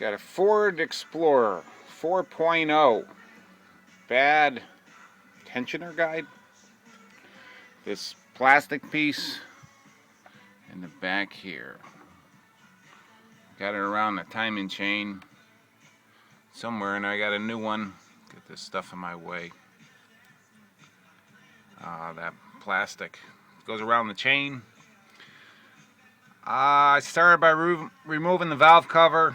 Got a Ford Explorer 4.0 bad tensioner guide. This plastic piece in the back here. Got it around the timing chain somewhere, and I got a new one. Get this stuff in my way. That plastic goes around the chain. I started by removing the valve cover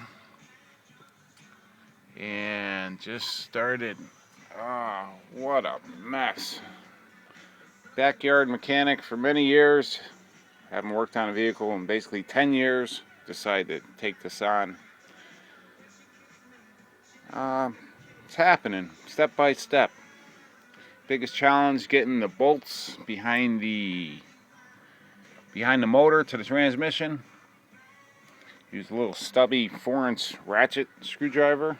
and just started. What a mess. Backyard mechanic for many years. Haven't worked on a vehicle in basically 10 years. Decided to take this on. It's happening step by step. Biggest challenge, getting the bolts behind the motor to the transmission. Use a little stubby 4-inch ratchet screwdriver.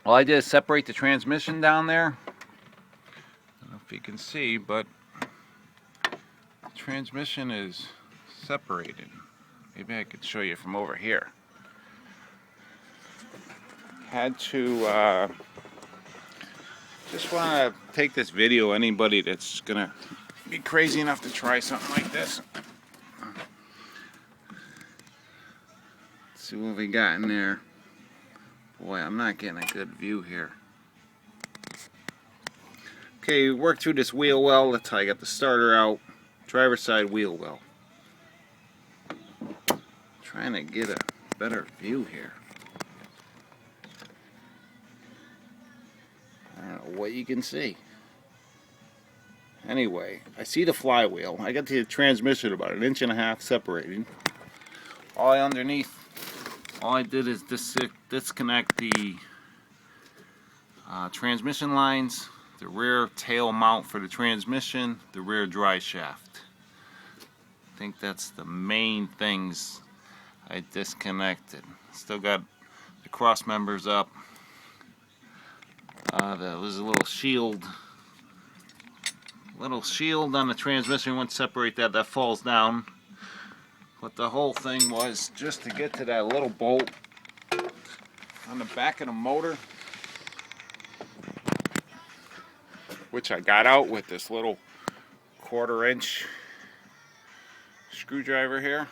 All I did is separate the transmission down there. I don't know if you can see, but the transmission is separated. Maybe I could show you from over here. Had to just want to take this video. Anybody that's gonna be crazy enough to try something like this. Let's see what we got in there. Boy, I'm not getting a good view here. Okay, work through this wheel well. That's how I got the starter out. Driver's side wheel well. Trying to get a better view here. I don't know what you can see. Anyway, I see the flywheel. I got the transmission about 1.5 inches separated. All I did is disconnect the transmission lines, the rear tail mount for the transmission, the rear drive shaft. I think that's the main things I disconnected. Still got the cross members up. There's a little shield on the transmission. Once separate that falls down. But the whole thing was just to get to that little bolt on the back of the motor, which I got out with this little 1/4-inch screwdriver here.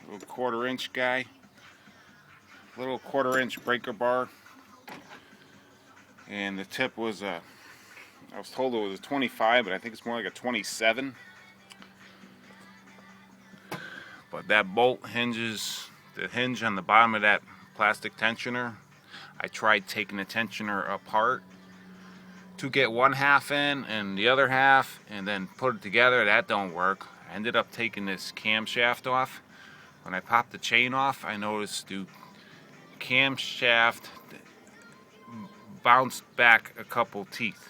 Little 1/4-inch guy. Little 1/4-inch breaker bar. And the tip was I was told it was a 25, but I think it's more like a 27. But that bolt hinges, the hinge on the bottom of that plastic tensioner, I tried taking the tensioner apart to get one half in and the other half and then put it together. That don't work. I ended up taking this camshaft off. When I popped the chain off, I noticed the camshaft bounced back a couple teeth.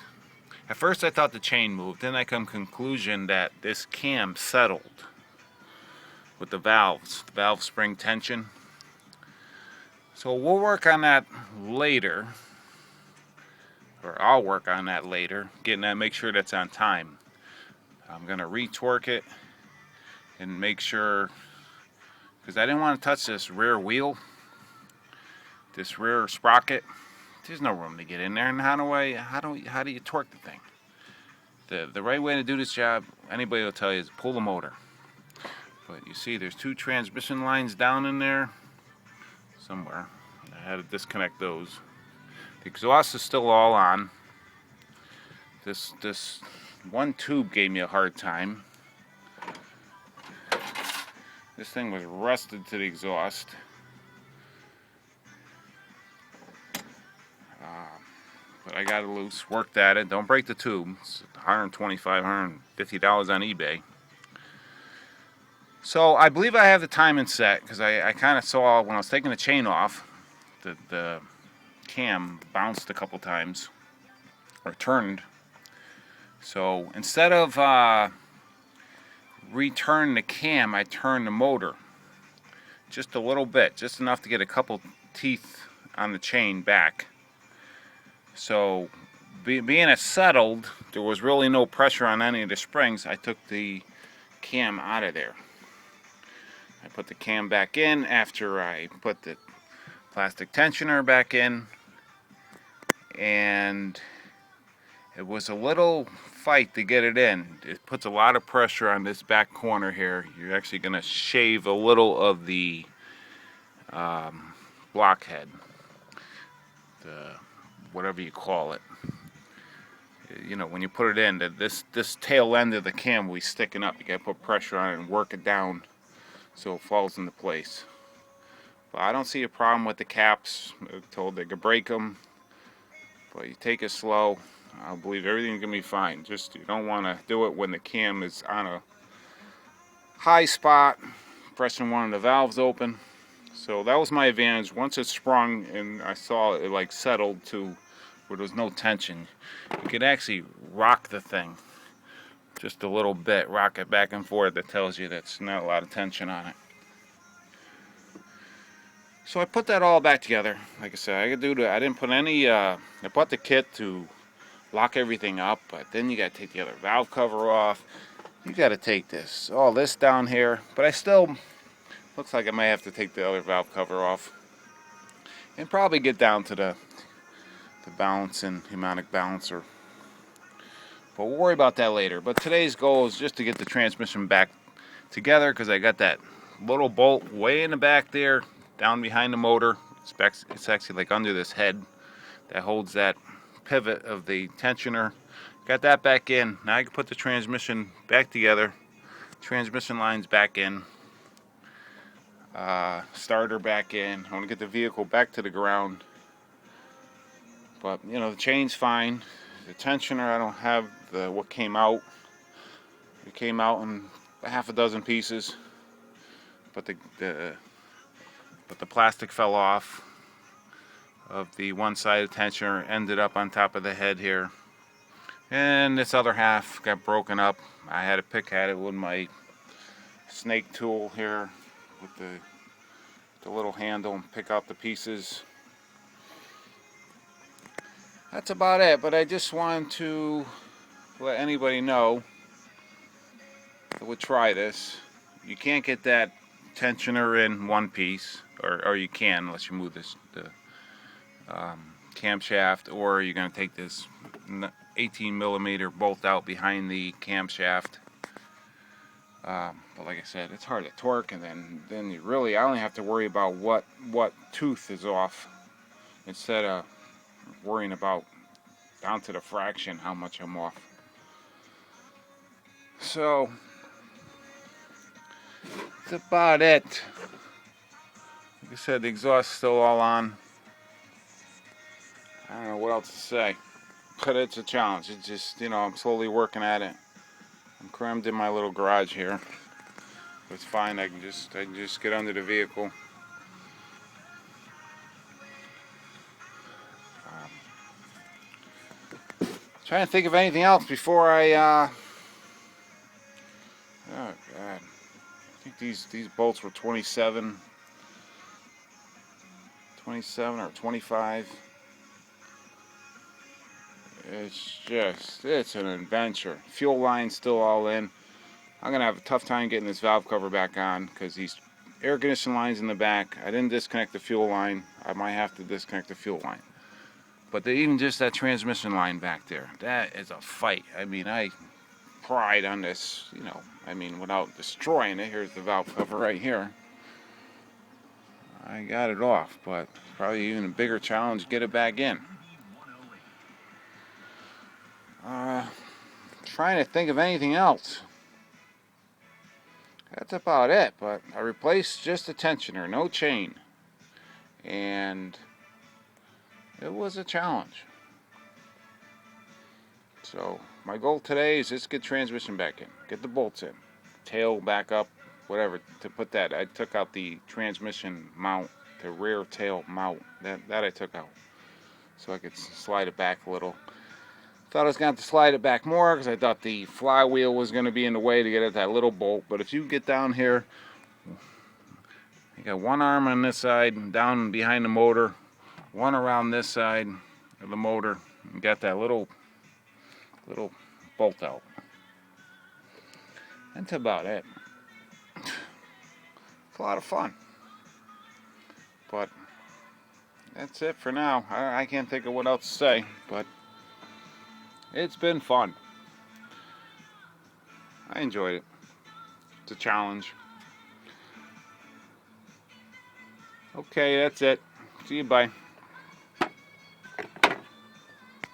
At first I thought the chain moved, then I come to the conclusion that this cam settled with the valve spring tension. So we'll work on that later, or I'll work on that later, getting that, make sure that's on time. I'm gonna re-torque it and make sure, because I didn't want to touch this rear wheel, this rear sprocket. There's no room to get in there. And how do you torque the thing? The right way to do this job, anybody will tell you, is pull the motor. But you see there's 2 transmission lines down in there somewhere. I had to disconnect those. The exhaust is still all on. This one tube gave me a hard time. This thing was rusted to the exhaust. But I got it loose, worked at it. Don't break the tube. It's $125, $150 on eBay. So I believe I have the timing set, because I kind of saw when I was taking the chain off, the cam bounced a couple times, or turned. So instead of return the cam, I turned the motor just a little bit, just enough to get a couple teeth on the chain back. So being it settled, there was really no pressure on any of the springs. I took the cam out of there. I put the cam back in after I put the plastic tensioner back in, and it was a little fight to get it in. It puts a lot of pressure on this back corner here. You're actually going to shave a little of the blockhead, the whatever you call it. You know, when you put it in, this tail end of the cam will be sticking up. You got to put pressure on it and work it down so it falls into place. But I don't see a problem with the caps. I'm told they could break them, but you take it slow. I believe everything's gonna be fine. Just you don't want to do it when the cam is on a high spot, pressing one of the valves open. So that was my advantage. Once it sprung and I saw it like settled to where there was no tension, you could actually rock the thing just a little bit, rock it back and forth. That tells you that's not a lot of tension on it. So I put that all back together. Like I said, I didn't put any. I bought the kit to lock everything up, but then you got to take the other valve cover off. You got to take all this down here, but I still looks like I might have to take the other valve cover off and probably get down to the balance and pneumatic balancer. But we'll worry about that later. But today's goal is just to get the transmission back together, because I got that little bolt way in the back there, down behind the motor. It's actually like under this head that holds that pivot of the tensioner. Got that back in. Now I can put the transmission back together. Transmission lines back in. Starter back in. I want to get the vehicle back to the ground. But you know, the chain's fine. The tensioner, I don't have what came out. It came out in a half a dozen pieces, but the plastic fell off of the one side of the tensioner, ended up on top of the head here, and this other half got broken up. I had to pick at it with my snake tool here with the little handle and pick out the pieces. That's about it, but I just wanted to let anybody know that would try this. You can't get that tensioner in one piece, or you can unless you move the camshaft, or you're going to take this 18 millimeter bolt out behind the camshaft. But like I said, it's hard to torque, and then you really, I only have to worry about what tooth is off instead of worrying about down to the fraction how much I'm off. So that's about it. Like I said, the exhaust's still all on. I don't know what else to say, but it's a challenge. It's just, you know, I'm slowly working at it. I'm crammed in my little garage here. It's fine. I can just get under the vehicle. Trying to think of anything else before I oh god, I think these bolts were 27 or 25. It's an adventure. Fuel line's still all in. I'm gonna have a tough time getting this valve cover back on because these air conditioning lines in the back, I didn't disconnect the fuel line. I might have to disconnect the fuel line. But even just that transmission line back there, that is a fight. I mean, I pried on this, you know, I mean, without destroying it. Here's the valve cover right here. I got it off, but probably even a bigger challenge to get it back in. Trying to think of anything else. That's about it, but I replaced just the tensioner, no chain. And it was a challenge. So my goal today is just get transmission back in, get the bolts in, tail back up, whatever, to put that. I took out the transmission mount, the rear tail mount, that I took out, so I could slide it back a little. Thought I was going to have to slide it back more because I thought the flywheel was going to be in the way to get at that little bolt. But if you get down here, you got one arm on this side, down behind the motor, one around this side of the motor, and got that little bolt out. That's about it. a lot of fun. But that's it for now. I can't think of what else to say, but it's been fun. I enjoyed it. It's a challenge. Okay, that's it. See you, bye.